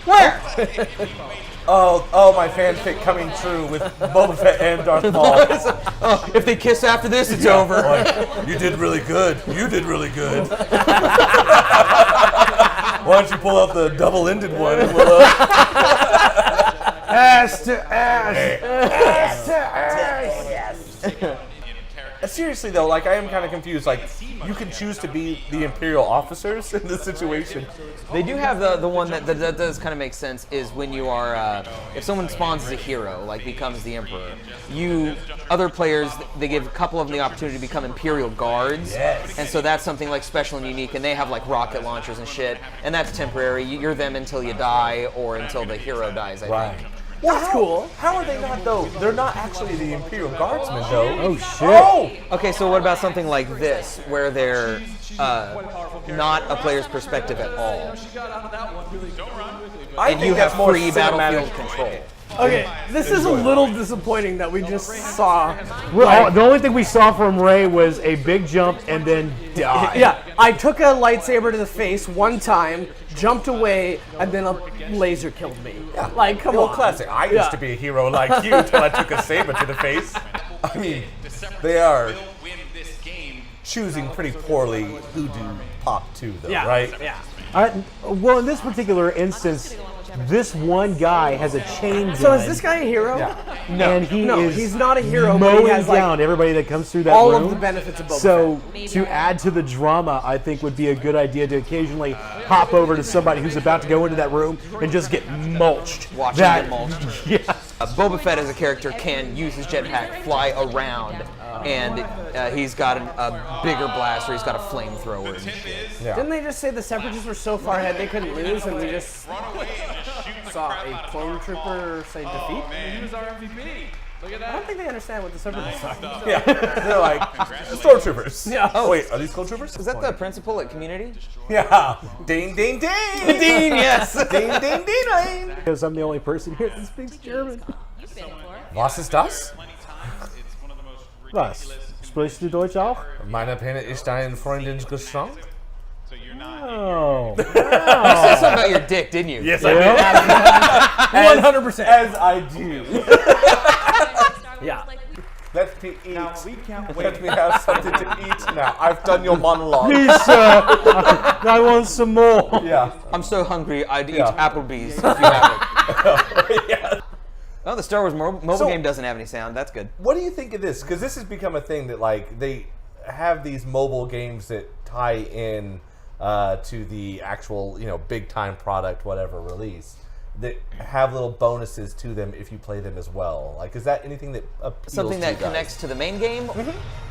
Where? Oh, my fanfic coming true with Boba Fett and Darth Maul. If they kiss after this, it's over. You did really good. You did really good. Why don't you pull out the double-ended one? And we'll, Ass to ass. Ass to ass. Seriously though, I am kind of confused. You can choose to be the Imperial officers in this situation. They do have the one that does kind of make sense is when you are if someone spawns as a hero, becomes the Emperor. Other players, they give a couple of them the opportunity to become Imperial guards. Yes. And so that's something special and unique, and they have rocket launchers and shit, and that's temporary. You're them until you die or until the hero dies. I think. Well, that's cool. How are they not though? They're not actually the Imperial Guardsmen though. Oh shit. Oh! Okay, so what about something like this, where they're not a player's perspective at all, I and think you have that's more free cinematic battlefield control? Okay, this is a little disappointing that we just saw. The only thing we saw from Ray was a big jump and then die. Yeah, I took a lightsaber to the face one time, jumped away, and then a laser killed me. Come The old on. classic. I used to be a hero like you until I took a saber to the face. I mean, they are choosing pretty poorly who to pop to, though, right? Yeah. Well, in this particular instance, this one guy has a chain gun. So is this guy a hero? And he's not a hero, but mowing he has down everybody that comes through that all room. of the benefits of Boba So Fett. to add to the drama, I think would be a good idea to occasionally hop over to somebody who's about to go into that room and just get mulched. Watch him get mulched. Yeah. Boba Fett as a character can use his jetpack, fly around, and he's got a bigger blaster. He's got a flamethrower and shit. Didn't they just say the Separatists were so far ahead they couldn't lose, and we just saw a clone trooper say defeat? He was our MVP. Look at I don't that. think they understand what the Separatists are. Yeah, they're like stormtroopers. Yeah. Oh wait, are these stormtroopers? Is that the principal at Community? Yeah. Ding, ding, ding. Dean, yes. Ding, ding, ding, ding. Because I'm the only person here that speaks German. Was ist das? Was? Sprichst du Deutsch auch? Meine Penne ist dein Freundin-Geschenk. Oh. You said something about your dick, didn't you? Yes, I did. 100%. As I do. Yeah. Let me eat. Now, we can't Let wait. me have something to eat now. I've done your monologue. Please, I want some more. Yeah. I'm so hungry, I'd eat Yeah. Applebee's if you have it. Yeah. Oh, the Star Wars mobile game doesn't have any sound. That's good. What do you think of this? Because this has become a thing that, like, they have these mobile games that tie in to the actual, big time product, whatever release, that have little bonuses to them if you play them as well. Like, is that anything that appeals Something to that you guys? connects to the main game.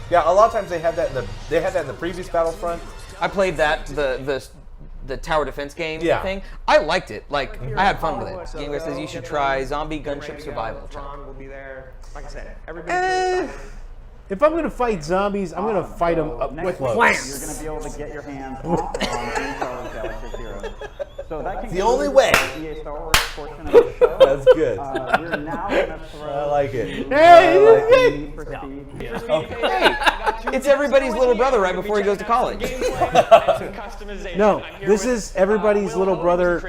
Yeah, a lot of times they had that in the previous Battlefront. I played that the tower defense game Yeah. thing. I liked it. Like, I had fun with it. Game guy says you should try Zombie Gunship Survival. Ron will be there. Like I said, everybody's really excited. If I'm gonna fight zombies, I'm gonna fight them with plants. You're going to be able to get your hands on Star Wars Galaxy Heroes. So that The only way. EA Star Wars portion of the show. That's good. We're now going to throw. I like it. Hey, For Speed. Hey, it's everybody's little brother right before he goes to college. No, this is everybody's little brother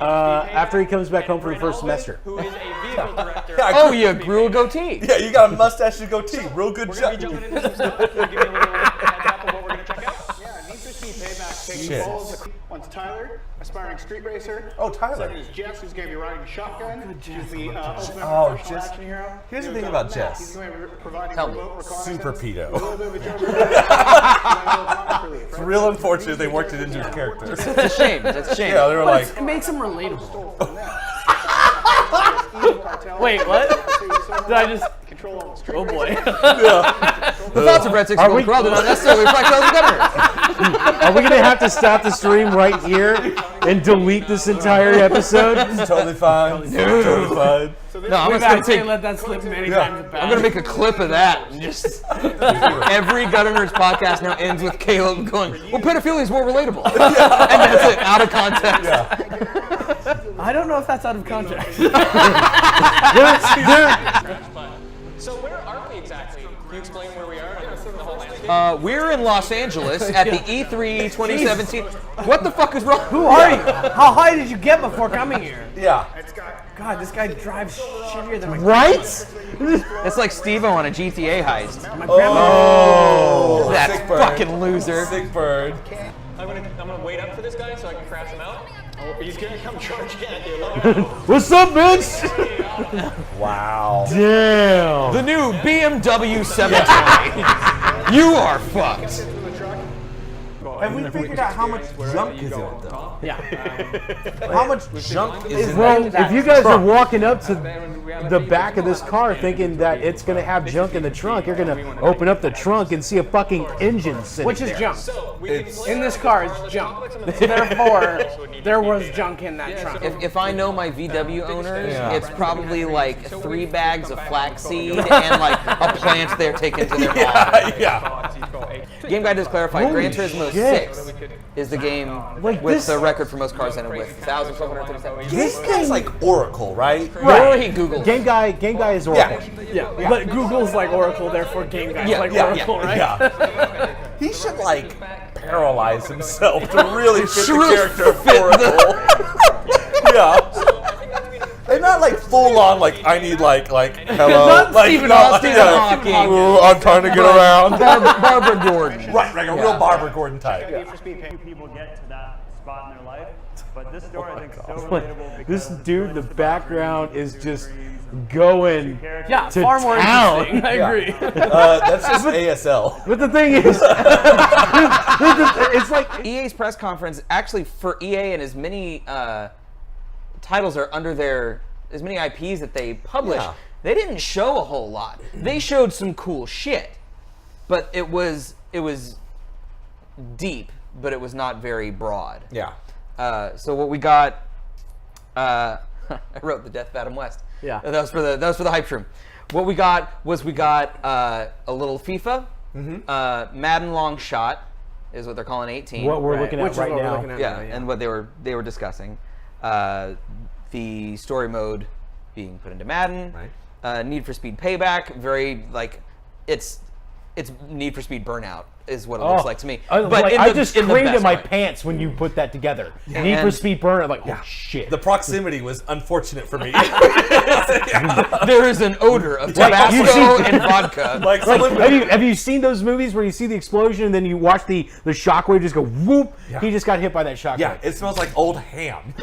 after he comes back home for the first semester. Who is a vehicle director. Oh, you grew a goatee. Yeah, you got a mustache and goatee. Real good We're job. going to be jumping into some stuff. Can you give me a little heads up of what we're going to check out? Yeah, Need for Speed Payback takes Shit. balls. One's Tyler, aspiring street racer. Oh, Tyler. Second is Jess, who's going to be riding a shotgun. He's the ultimate Oh, professional Jess. action hero. Here's the He's thing got about Matt. Jess. He's going to be providing Tell me. remote reconnaissance. Super A pedo. little bit of a joke. It's real unfortunate they worked it into his character. It's a shame. It's a shame. Yeah, they were like, It makes him relatable. Wait, what? Did I just? Control all the street Oh boy. The thoughts of Red Six Golden Corral do not necessarily reflect those of governors. Are we gonna have to stop the stream right here and delete this entire episode? it's totally fine. Totally fine. No, I'm We've gonna actually take. let that slip many Yeah. times. I'm gonna make a clip of that. And just every Gutter Nerds podcast now ends with Caleb going, "Well, pedophilia is more relatable," and that's it, out of context. I don't know if that's out of context. So where are we exactly? Can you explain where we are? The whole landscape? We're in Los Angeles at the E3 2017. What the fuck is wrong? Who are you? How high did you get before coming here? Yeah. God, this guy drives shittier than my Right? It's like Stevo on a GTA heist. My grandma. Oh, That sick bird. fucking loser. Sick bird. I'm gonna wait up for this guy so I can crash him out. Oh, he's gonna come charging at you. What's up, bitch? Wow. Damn. The new BMW 720. You are fucked. Have we figured out how much junk is in it, though? Yeah. How much junk is in Well, that? if you guys are walking up to the back of this car thinking that it's gonna have junk in the trunk, you're gonna open up the trunk and see a fucking engine sitting Which is there. junk. It's In this car, it's junk. Therefore, there was junk in that trunk. If I know my VW owners, Yeah. it's probably like 3 bags of flaxseed and like a plant they're taking to their farm. yeah. Game Guy does clarify, Holy Gran Turismo shit. 6 is the game Like with this- the record for most cars in it with 1,437. This guy's like Oracle, right? Or he Googled. Game guy is Oracle. Yeah. But Google's like Oracle, therefore Game Guy's Yeah, like yeah, Oracle, right? Yeah. He should like paralyze himself to really fit the Really character of Oracle. Yeah. And not like full on like I need like hello Not like Stephen Hawking. Hawking. Ooh, I'm trying to get around. Barbara Gordon. Right, like a real Barbara Gordon type. Need for Speed Payback. People get to that spot in their life, but this story I think is so Like, relatable this because dude in the background is just going Yeah, to far more town. interesting. I agree. That's just ASL. But the thing is, it's like EA's press conference, actually for EA and as many titles are under their, as many IPs that they publish, Yeah. they didn't show a whole lot. They showed some cool shit, but it was deep, but it was not very broad. Yeah. So what we got, I wrote the Death of Adam West. Yeah. That was for the hype room. What we got a little FIFA, Madden long shot is what they're calling 18. what we're looking Which at is right what we're now. looking at. Yeah, Yeah. and what they were discussing, the story mode being put into Madden, Right. Need for Speed Payback, very like it's it's Need for Speed Burnout is what it looks like to me. I just in the screamed best in my way. pants when you put that together. Yeah. Need for And- Speed Burnout, like, oh shit. The proximity was unfortunate for me. There is an odor of Tabasco and vodka. Like someone, have you seen those movies where you see the explosion and then you watch the shockwave just go whoop? Yeah. He just got hit by that shockwave. yeah, it smells like old ham.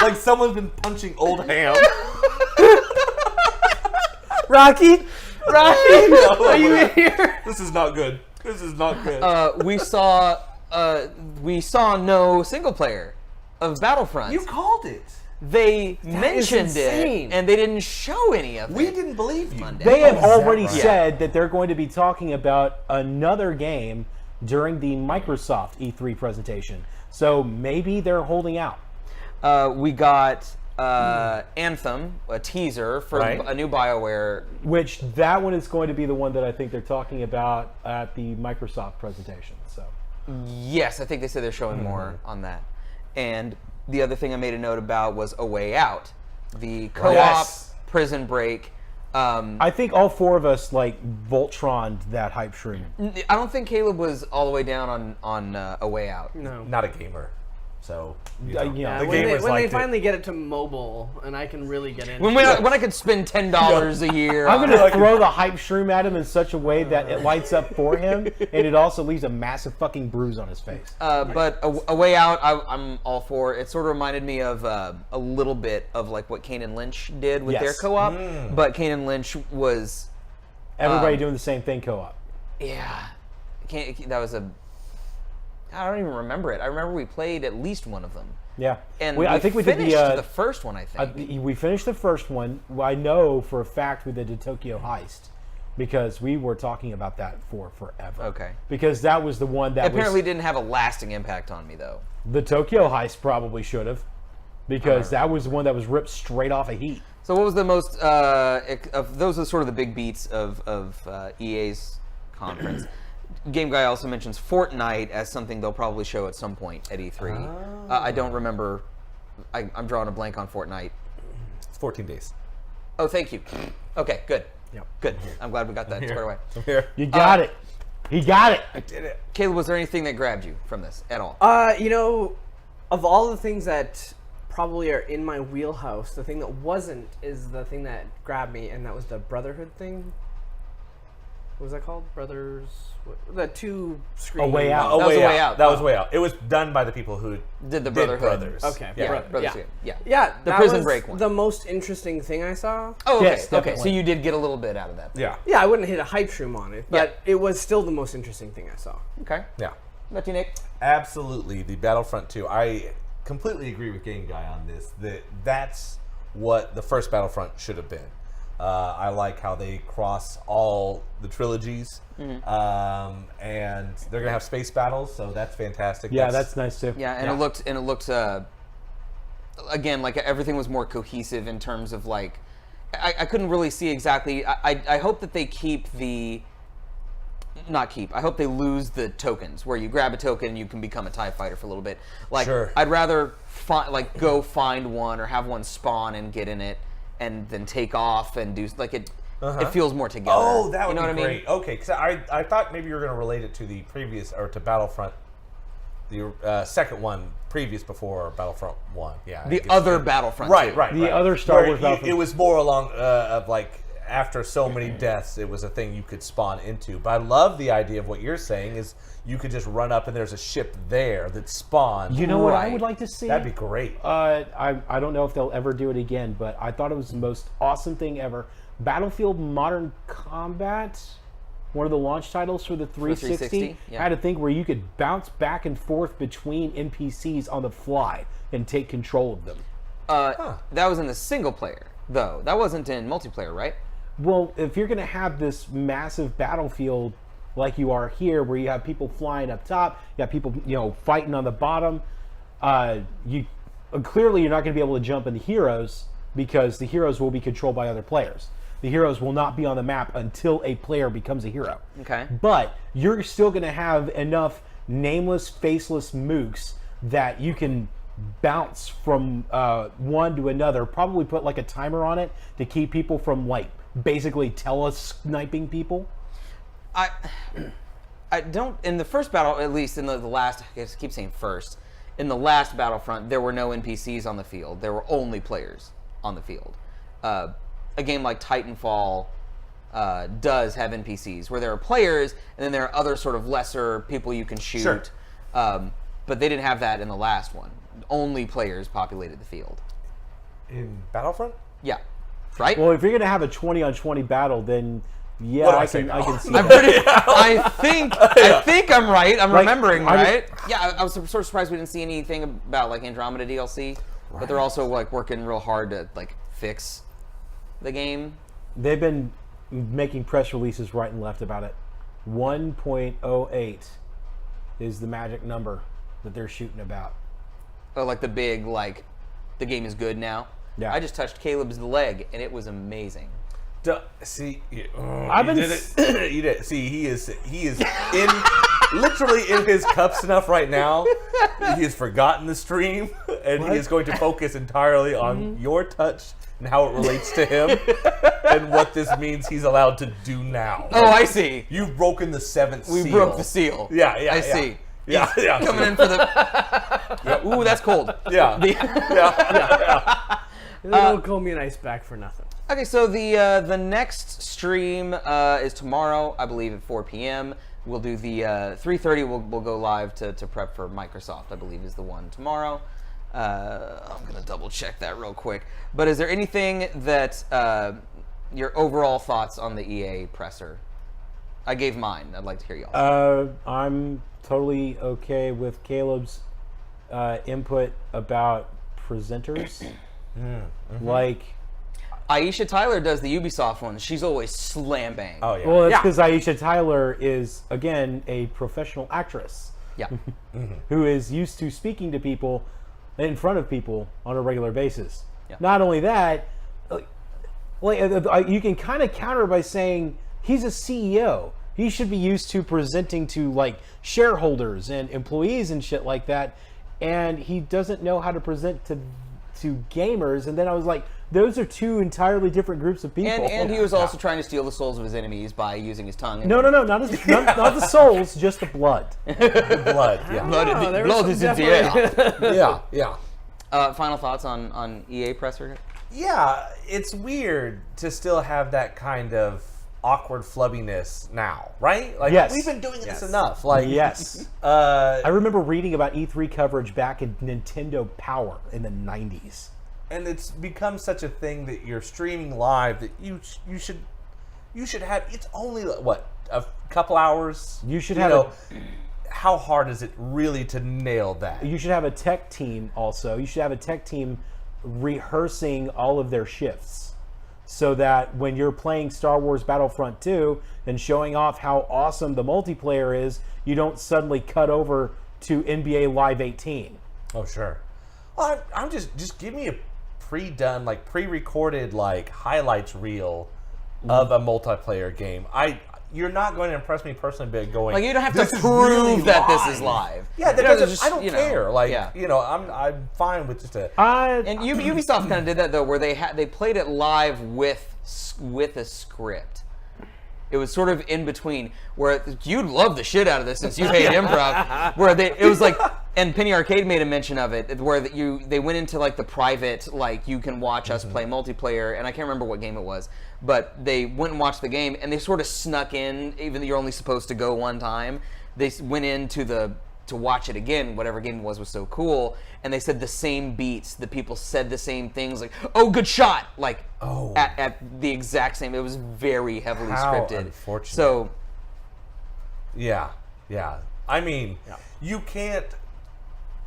Like someone's been punching old ham. Rocky, are you in here? This is not good. This is not good. We saw no single player of Battlefront. You called it. They is mentioned insane. it, and they didn't show any of it. We didn't believe you. Monday. They have Oh, is that already right? said that they're going to be talking about another game during the Microsoft E3 presentation. So maybe they're holding out. We got Anthem, a teaser for Right. a new BioWare. Which that one is going to be the one that I think they're talking about at the Microsoft presentation. So Yes, I think they said they're showing more on that. And the other thing I made a note about was A Way Out, the co-op Yes. Prison Break. I think all four of us like Voltroned that hype shroom. I don't think Caleb was all the way down on A Way Out. No. Not a gamer. So, you know, yeah. the When gamers they liked it. finally get it to mobile, and I can really get into When I could spend $10 a year, I'm on going it. to throw the hype shroom at him in such a way that it lights up for him, and it also leaves a massive fucking bruise on his face. But a Way Out, I'm all for. It sort of reminded me of a little bit of like what Kane and Lynch did with their Yes. co-op. But Kane and Lynch was Everybody doing the same thing co-op. that was I don't even remember it. I remember we played at least one of them. Yeah, And I think we did finished the the first one. I think. we finished the first one. I know for a fact we did the Tokyo Heist because we were talking about that for forever. Okay. Because that was the one that Apparently didn't have a lasting impact on me though. the Tokyo Heist probably should have, because that was the one that was ripped straight off of Heat. So what was the most of those are sort of the big beats of EA's conference. Game Guy also mentions Fortnite as something they'll probably show at some point at E3. I don't remember. I'm drawing a blank on Fortnite. It's 14 days. Oh, thank you. Okay, good. Yep. Good. I'm glad we got that squared away. I'm here. You got it. He got it. I did it. Caleb, was there anything that grabbed you from this at all? You know, of all the things that probably are in my wheelhouse, the thing that wasn't is the thing that grabbed me, and that was the Brotherhood thing. What was that called? Brothers? The two screen. A Way Out. That was A Way Out. That was Way Out. It was done by the people who Did the Brotherhood. Brothers. Okay. Yeah, Bro- Brothers, yeah. yeah. Yeah, The that Prison was Break one. the most interesting thing I saw. Oh, okay. Yes, Okay, definitely. so you did get a little bit out of that. Yeah. Yeah, I wouldn't hit a hype shroom on it, but it was still the most interesting thing I saw. Okay. Yeah. About you, Nick? Absolutely. The Battlefront 2. I completely agree with Game Guy on this. That's what the first Battlefront should have been. I like how they cross all the trilogies, and they're gonna have space battles, so that's fantastic. Yeah, that's nice too. Yeah, and it looked again like everything was more cohesive in terms of like I couldn't really see exactly. I hope that they keep the I hope they lose the tokens where you grab a token and you can become a TIE fighter for a little bit. Like Sure. I'd rather go find one or have one spawn and get in it and then take off and do like it. It feels more together. Oh, that would you know be what I mean? great. Okay, because I thought maybe you were going to relate it to the previous, or to Battlefront, the second one, previous before Battlefront 1. Yeah. The other Battlefront. Right, 2. right. The other Star Where Wars Battlefront. It was more along of like, after so many deaths, it was a thing you could spawn into. But I love the idea of what you're saying is you could just run up and there's a ship there that spawned. You know what I Right. would like to see? That'd be great. I don't know if they'll ever do it again, but I thought it was the most awesome thing ever. Battlefield Modern Combat, one of the launch titles for the 360, 360, yeah. had a thing where you could bounce back and forth between NPCs on the fly and take control of them. That was in the single player though. That wasn't in multiplayer, right? Well, if you're going to have this massive battlefield like you are here, where you have people flying up top, you have people, fighting on the bottom, clearly you're not going to be able to jump in the heroes because the heroes will be controlled by other players. The heroes will not be on the map until a player becomes a hero. Okay. But you're still going to have enough nameless, faceless mooks that you can bounce from one to another. Probably put like a timer on it to keep people from like basically tele-sniping people? I don't. In the first battle, at least in the last, I guess I keep saying first. In the last Battlefront, there were no NPCs on the field. There were only players on the field. A game like Titanfall does have NPCs, where there are players, and then there are other sort of lesser people you can shoot. Sure. But they didn't have that in the last one. Only players populated the field. In Battlefront? Yeah. Right? Well, if you're going to have a 20-on-20 battle, then yeah, What do I I say can now? see I'm that. I think I'm right. I'm Like, remembering I would- right. Yeah, I was sort of surprised we didn't see anything about like Andromeda DLC, but they're also like working real hard to like fix the game. They've been making press releases right and left about it. 1.08 is the magic number that they're shooting about. Oh, like the big like the game is good now. Yeah. I just touched Caleb's leg and it was amazing. See, I've been you did it. You did. See, he is in literally in his cups enough right now. He has forgotten the stream, and he is going to focus entirely on your touch and how it relates to him, and what this means he's allowed to do now. Oh, I see. You've broken the seventh seal. We broke the seal. Yeah, I see. Yeah, yeah. Coming in for the. Ooh, that's cold. Yeah. They don't call me an ice back for nothing. Okay, so the next stream is tomorrow, I believe, at 4 p.m. We'll do the 3:30. We'll go live to prep for Microsoft. I believe is the one tomorrow. I'm gonna double check that real quick. But is there anything that your overall thoughts on the EA presser? I gave mine. I'd like to hear y'all. I'm totally okay with Caleb's input about presenters. Like, Aisha Tyler does the Ubisoft one. She's always slam bang. Oh yeah. well, that's because Aisha Tyler is, again, a professional actress. Yeah. Who is used to speaking to people in front of people on a regular basis. Yeah. Not only that, you can kind of counter by saying he's a CEO. He should be used to presenting to like shareholders and employees and shit like that, and he doesn't know how to present to gamers. And then I was like, those are two entirely different groups of people. And he was also trying to steal the souls of his enemies by using his tongue. No, not the souls, just the blood. The blood. Yeah. Blood is in the air. Yeah. Final thoughts on EA presser? Yeah, it's weird to still have that kind of awkward flubbiness now, right? Like, yes. we've been doing this enough. Like, yes. I remember reading about E3 coverage back in Nintendo Power in the 90s. And it's become such a thing that you're streaming live that you should have. It's only what, a couple hours. You should have. How hard is it really to nail that? You should have a tech team also. You should have a tech team rehearsing all of their shifts, so that when you're playing Star Wars Battlefront 2 and showing off how awesome the multiplayer is, you don't suddenly cut over to NBA Live 18. Oh, sure. Well, I'm just give me a pre-done, like pre-recorded, like highlights reel of a multiplayer game. You're not going to impress me personally by going. Like, you don't have to "This is prove really that live." this is live. Yeah, that You know, doesn't, just, I don't you know, care. Like, yeah. I'm fine with just a. And Ubisoft kind of did that though, where they played it live with a script. It was sort of in between, where you'd love the shit out of this since you hate improv. Where it was like, and Penny Arcade made a mention of it, where they went into like the private, like you can watch us play multiplayer, and I can't remember what game it was, but they went and watched the game, and they sort of snuck in, even though you're only supposed to go one time. They went into to watch it again, whatever game it was so cool, and they said the same beats, the people said the same things, like, oh, good shot, like, at the exact same, it was very heavily scripted. Unfortunate. So, yeah. I mean, you can't,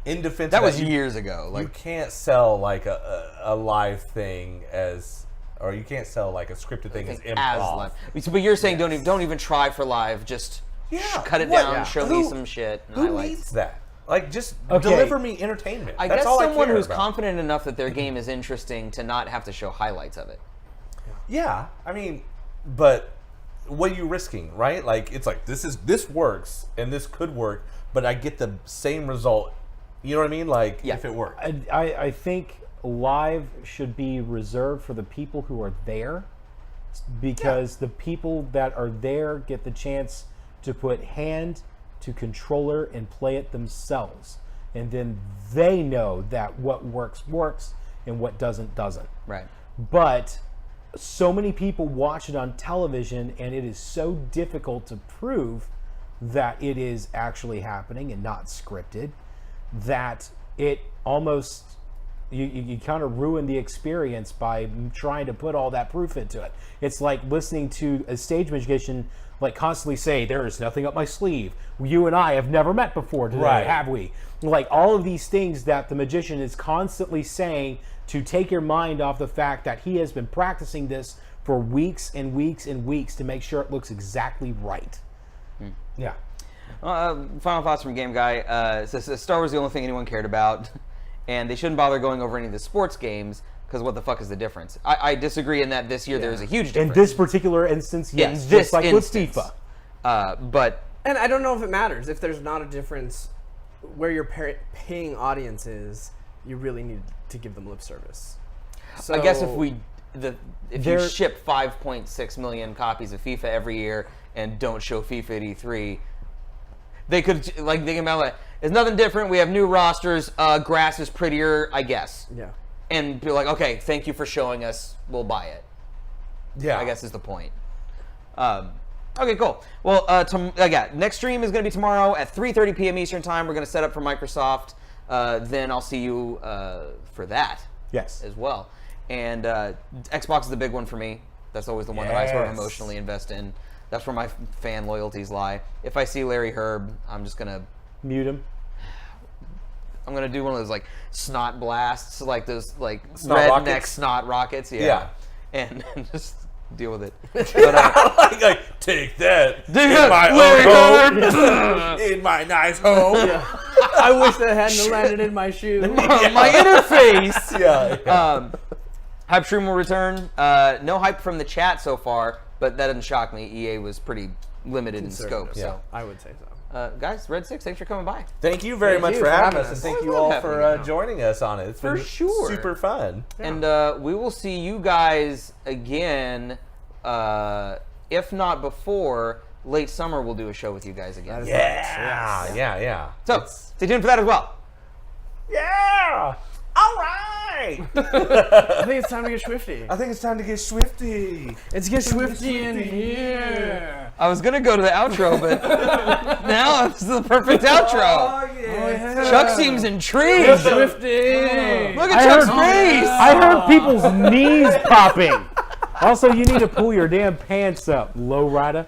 in defense that of was years ago. You Like, can't sell like a live thing or you can't sell like a scripted thing as improv. live. But you're saying don't even try for live, just cut it down, show me some shit. And Who highlights. needs that? Like, just Okay. deliver me entertainment. I That's guess all someone I care who's about. confident enough that their game is interesting to not have to show highlights of it. Yeah, I mean, but what are you risking, right? Like, it's like this works and this could work, but I get the same result. You know what I mean? Like, if it worked. I think live should be reserved for the people who are there, because the people that are there get the chance to put hand to controller and play it themselves. And then they know that what works and what doesn't. Right. But so many people watch it on television, and it is so difficult to prove that it is actually happening and not scripted, that it almost you kind of ruin the experience by trying to put all that proof into it. It's like listening to a stage magician like constantly say, there is nothing up my sleeve. You and I have never met before today, Right. have we? Like all of these things that the magician is constantly saying to take your mind off the fact that he has been practicing this for weeks and weeks and weeks to make sure it looks exactly right. Yeah. Final thoughts from Game Guy. Says Star Wars is the only thing anyone cared about, and they shouldn't bother going over any of the sports games because what the fuck is the difference? I disagree in that this year there is a huge difference. In this particular instance, yes, In just this like instance. with FIFA. But And I don't know if it matters. If there's not a difference where your paying audience is, you really need to give them lip service. So I guess if you There- ship 5.6 million copies of FIFA every year and don't show FIFA at E3, they could like think about like, it's nothing different. We have new rosters. Grass is prettier, I guess. Yeah. And be like, okay, thank you for showing us. We'll buy it. Yeah. I guess is the point. Okay, cool. Well, next stream is going to be tomorrow at 3:30 p.m. Eastern Time. We're going to set up for Microsoft. Then I'll see you for that. Yes. As well. And Xbox is the big one for me. That's always the one that I sort of Yes. emotionally invest in. That's where my fan loyalties lie. If I see Larry Herb, I'm just going to Mute him. I'm gonna do one of those like snot blasts, like those like Snot redneck rockets? snot rockets, Yeah. and just deal with it. But, like, take that. Dude, in my Larry own home. In my nice home. I wish that hadn't landed in my shoe. my interface. Yeah. Hype Stream will return. No hype from the chat so far, but that doesn't shock me. EA was pretty limited in scope. So, I would say so. guys, Red 6, thanks for coming by. Thank you very much for having us, and thank you all for having joining us on it. It's For been sure. super fun. And we will see you guys again, if not before, late summer we'll do a show with you guys again. Yeah. So, stay tuned for that as well. Yeah! All right! I think it's time to get swifty. I think it's time to get swifty. Let's get swifty in here. I was going to go to the outro, but now it's the perfect outro. Oh, yeah. Chuck seems intrigued. Swifty. Look at Chuck's face. I heard people's knees popping. Also, you need to pull your damn pants up, lowrider.